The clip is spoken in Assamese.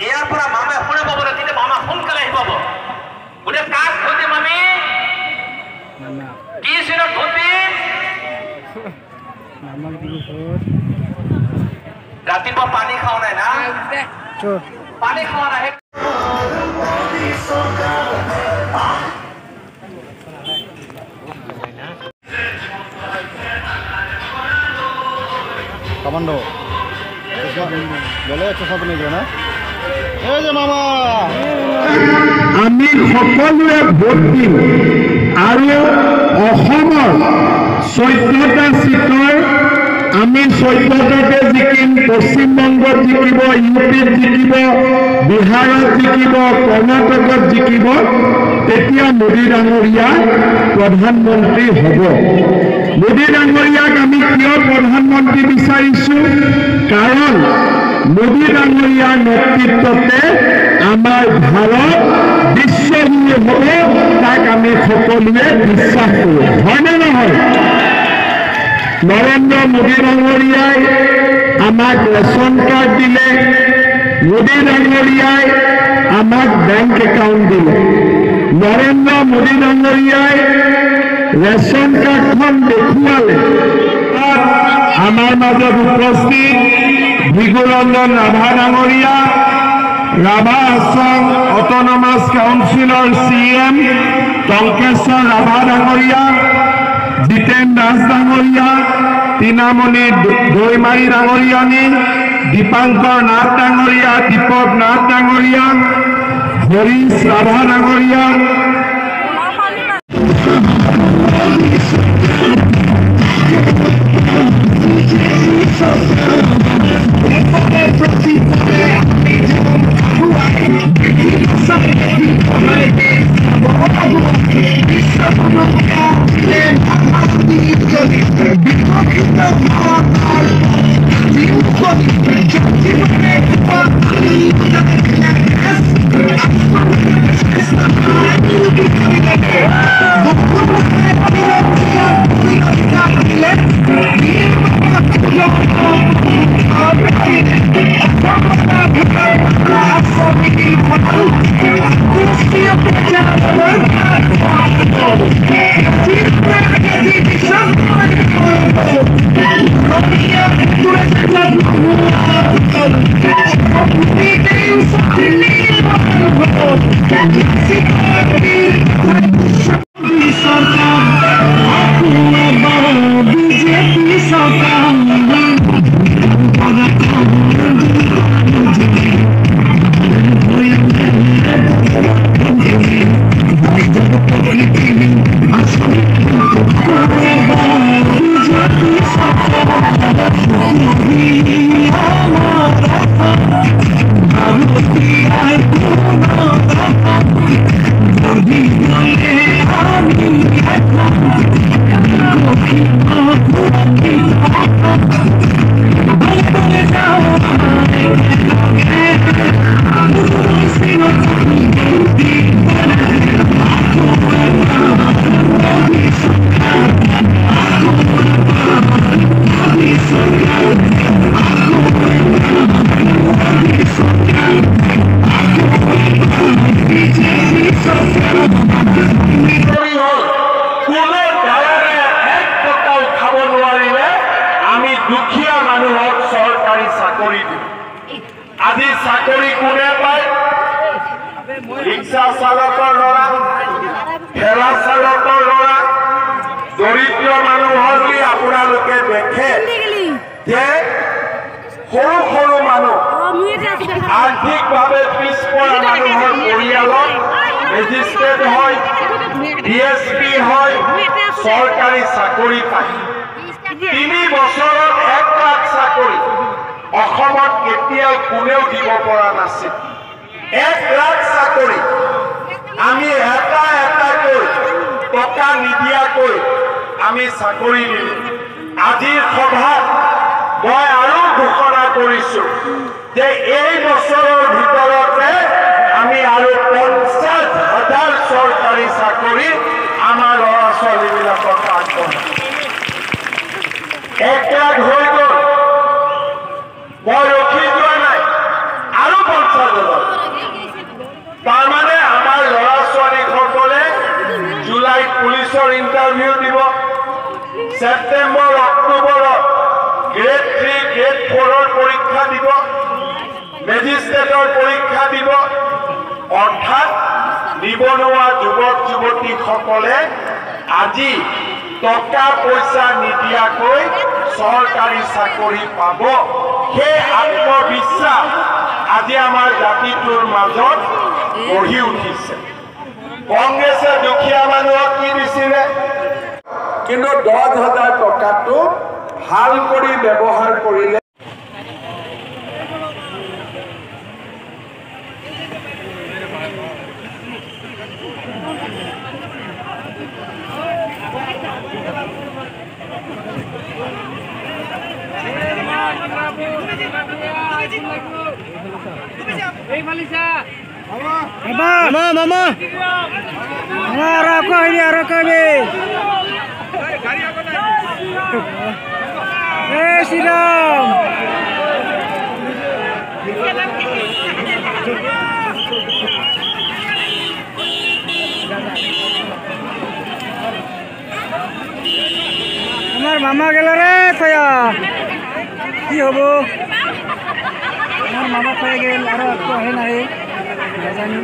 ইয়াৰ পৰা মামে শুনে পাব তেতিয়া মামা সোনকালে আহি পাব গোটেই কাক ধুতি মামি কি চিনত ধুতি ৰাতিপুৱা পানী খাওঁ নাই না পানী খোৱা নাই Kamando. Boleh cakap ni kan? Je mama. আমি সকলোৱে ভোট দিম আৰু অসমৰ 14টা সিটৰ আমি 14টাতে জিকিম পশ্চিমবংগত জিকিব ইউপিত জিকিব বিহাৰত জিকিব কৰ্ণাটকত জিকিব তেতিয়া মোদী ডাঙৰীয়া প্ৰধানমন্ত্ৰী হ'ব মোদী ডাঙৰীয়াক আমি কিয় প্ৰধানমন্ত্ৰী বিচাৰিছো কাৰণ মোদী ডাঙৰীয়াৰ নেতৃত্বতে আমাৰ ভাৰত বিশ্বগুৰু হ'ব তাক আমি সকলোৱে বিশ্বাস কৰোঁ হয়নে নহয় নৰেন্দ্ৰ মোদী ডাঙৰীয়াই আমাক ৰেচন কাৰ্ড দিলে মোদী ডাঙৰীয়াই আমাক বেংক একাউণ্ট দিলে নৰেন্দ্ৰ মোদী ডাঙৰীয়াই ৰেচন কাৰ্ডখন দেখুৱালে আমাৰ মাজত উপস্থিত ভিগুৰঞ্জন ৰাভা ডাঙৰীয়া ৰাভা আছাম অট'নমাছ কাউন্সিলৰ CM টংকেশ্বৰ ৰাভা ডাঙৰীয়া জিতেন দাস ডাঙৰীয়া তিনামণি দৈমাৰী ডাঙৰীয়ানী দীপাংকৰ নাথ ডাঙৰীয়া দীপক নাথ ডাঙৰীয়া হৰিশ ৰাভা ডাঙৰীয়া আজি চাকৰি কোনে পায় ৰিক্সা চালকৰ ল'ৰা ঠেলা চালকৰ ল'ৰা দৰিদ্ৰ মানুহৰ বুলি আপোনালোকে দেখে যে সৰু সৰু মানুহ আৰ্থিকভাৱে পিছপৰা মানুহৰ পৰিয়ালত মেজিষ্ট্ৰেট হয় DSP হয় চৰকাৰী চাকৰি পায় 3 বছৰত 1 লাখ চাকৰি অসমত কেতিয়াও কোনেও দিব পৰা নাছিল 1 লাখ চাকৰি আমি এটা কৈ টকা নিদিয়াকৈ আমি চাকৰি দিলোঁ আজিৰ সভাত মই আৰু ঘোষণা কৰিছোঁ যে এই বছৰৰ ভিতৰতে আমি আৰু 50,000 চৰকাৰী চাকৰি আমাৰ ল'ৰা ছোৱালীবিলাকক আগবঢ়াম 1 লাখ হৈ গ'ল মই ৰখি যোৱা নাই আৰু 50,000 পুলিচৰ ইণ্টাৰভিউ দিব ছেপ্টেম্বৰ অক্টোবৰত গ্ৰেড 3 গ্ৰেড 4ৰ পৰীক্ষা দিব মেজিষ্ট্ৰেটৰ পৰীক্ষা দিব অৰ্থাৎ নিবনুৱা যুৱক যুৱতীসকলে আজি টকা পইচা নিদিয়াকৈ চৰকাৰী চাকৰি পাব সেই আত্মবিশ্বাস আজি আমাৰ জাতিটোৰ মাজত গঢ়ি উঠিছে কংগ্ৰেছে দুখীয়া মানুহক কি দিছিলে কিন্তু 10,000 টকাটো ভাল কৰি ব্যৱহাৰ কৰিলে মামা শ্ৰীৰাম আমাৰ মামা গেল ৰে থয়া কি হব আমাৰ মামা থয়ে গেল আৰ একটু আহে নাহে জানি